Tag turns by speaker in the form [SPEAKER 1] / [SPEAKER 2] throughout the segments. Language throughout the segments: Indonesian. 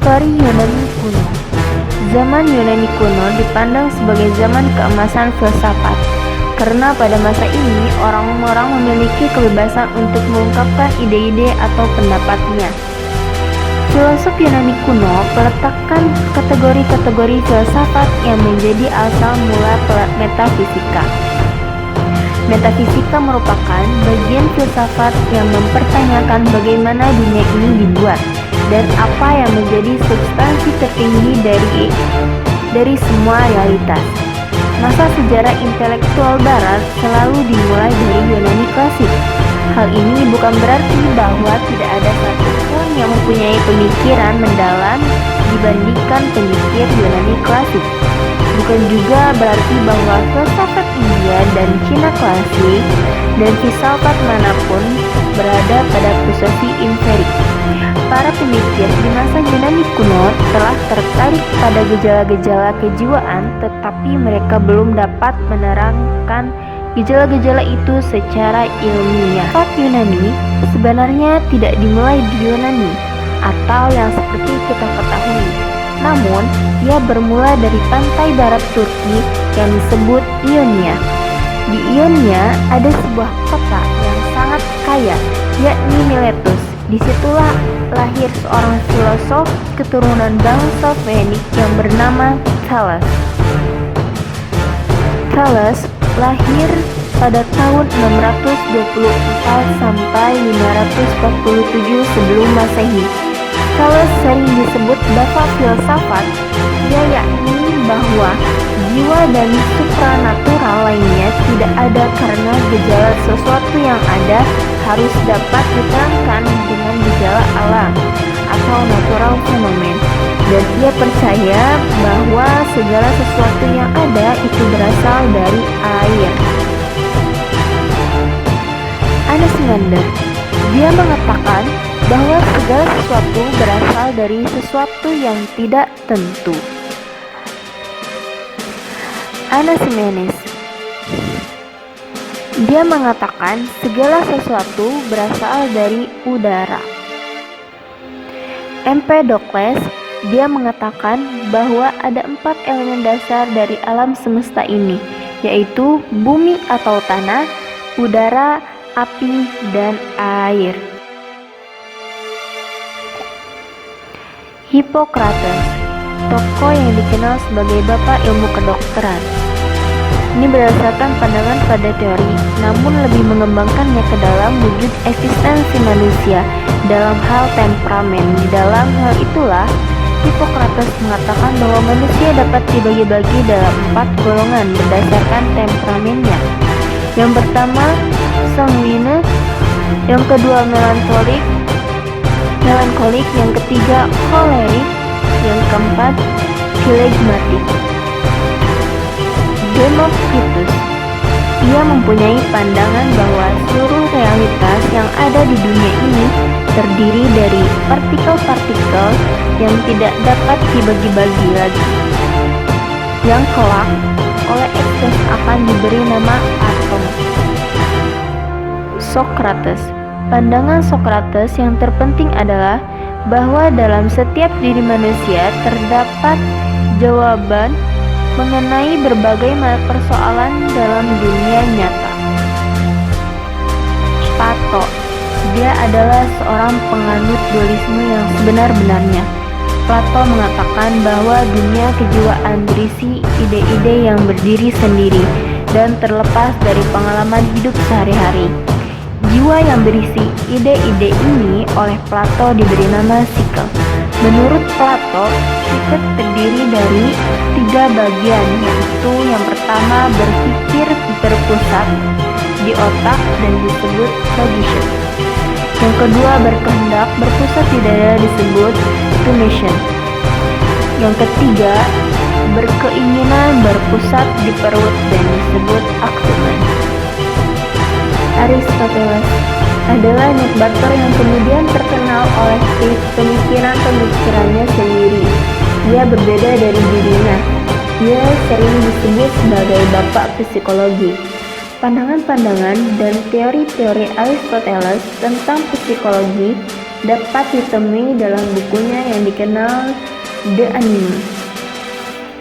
[SPEAKER 1] Histori Yunani kuno. Zaman Yunani kuno dipandang sebagai zaman keemasan filsafat, karena pada masa ini orang-orang memiliki kebebasan untuk mengungkapkan ide-ide atau pendapatnya. Filosof Yunani kuno meletakkan kategori-kategori filsafat yang menjadi asal mula metafisika. Metafisika merupakan bagian filsafat yang mempertanyakan bagaimana dunia ini dibuat dan apa yang menjadi substansi tertinggi dari semua realitas. Masa sejarah intelektual barat selalu dimulai dari Yunani klasik. Hal ini bukan berarti bahwa tidak ada satupun yang mempunyai pemikiran mendalam dibandingkan pemikir Yunani klasik. Bukan juga berarti bahwa filsafat India dan Cina klasik dan filsafat manapun berada pada posisi inferik. Para pemikir di masa Yunani kuno telah tertarik pada gejala-gejala kejiwaan, tetapi mereka belum dapat menerangkan gejala-gejala itu secara ilmiah. Filsafat Yunani sebenarnya tidak dimulai di Yunani atau yang seperti kita ketahui. Namun, ia bermula dari pantai barat Turki yang disebut Ionia. Di Ionia ada sebuah kota yang sangat kaya, yakni Miletus. Disitulah lahir seorang filosof keturunan bangsa Fenik yang bernama Thales. Thales lahir pada tahun 624 sampai 547 sebelum Masehi. Thales sering disebut bapak filsafat. Dia yakni bahwa jiwa dan supranatural lainnya tidak ada karena gejala sesuatu yang ada harus dapat diterangkan dengan gejala alam atau natural phenomenon. Dan ia percaya bahwa segala sesuatu yang ada itu berasal dari air. Anaximander, dia mengatakan bahwa segala sesuatu berasal dari sesuatu yang tidak tentu. Anaximenes, dia mengatakan segala sesuatu berasal dari udara. Empedokles, dia mengatakan bahwa ada 4 elemen dasar dari alam semesta ini, yaitu bumi atau tanah, udara, api, dan air. Hippocrates, tokoh yang dikenal sebagai bapak ilmu kedokteran. Ini berdasarkan pandangan pada teori, namun lebih mengembangkannya ke dalam wujud eksistensi manusia dalam hal temperamen. Di dalam hal itulah, Hippocrates mengatakan bahwa manusia dapat dibagi-bagi dalam 4 golongan berdasarkan temperamennya. Yang pertama, sanguineus, yang kedua melankolik, yang ketiga kolerik, yang keempat phlegmatik. Democritus, ia mempunyai pandangan bahwa seluruh realitas yang ada di dunia ini terdiri dari partikel-partikel yang tidak dapat dibagi-bagi lagi, yang kelak oleh Einstein akan diberi nama atom. Socrates, pandangan Socrates yang terpenting adalah bahwa dalam setiap diri manusia terdapat jawaban mengenai berbagai persoalan dalam dunia nyata. Plato, dia adalah seorang penganut dualisme yang sebenar-benarnya. Plato mengatakan bahwa dunia kejiwaan berisi ide-ide yang berdiri sendiri dan terlepas dari pengalaman hidup sehari-hari. Jiwa yang berisi ide-ide ini oleh Plato diberi nama psike. Menurut Plato, psike terdiri dari 3 bagian, yaitu yang pertama berpikir berpusat di otak dan disebut cognition. Yang kedua berkehendak berpusat di dada disebut rumination. Yang ketiga berkeinginan berpusat di perut dan disebut actement. Aristoteles adalah narrator yang kemudian terkenal oleh pemikiran-pemikirannya sendiri. Dia berbeda dari dirinya. Dia sering disebut sebagai bapak psikologi. Pandangan-pandangan dan teori-teori Aristoteles tentang psikologi dapat ditemui dalam bukunya yang dikenal The Anime,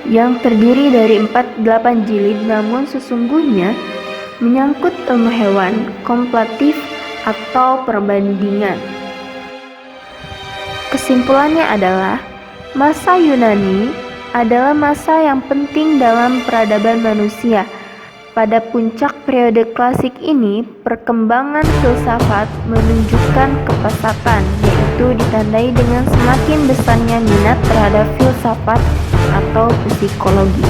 [SPEAKER 1] yang terdiri dari 48 jilid, namun sesungguhnya menyangkut ilmu hewan, komparatif atau perbandingan. Kesimpulannya adalah, masa Yunani adalah masa yang penting dalam peradaban manusia. Pada puncak periode klasik ini, perkembangan filsafat menunjukkan kepesatan, yaitu ditandai dengan semakin besarnya minat terhadap filsafat atau psikologi.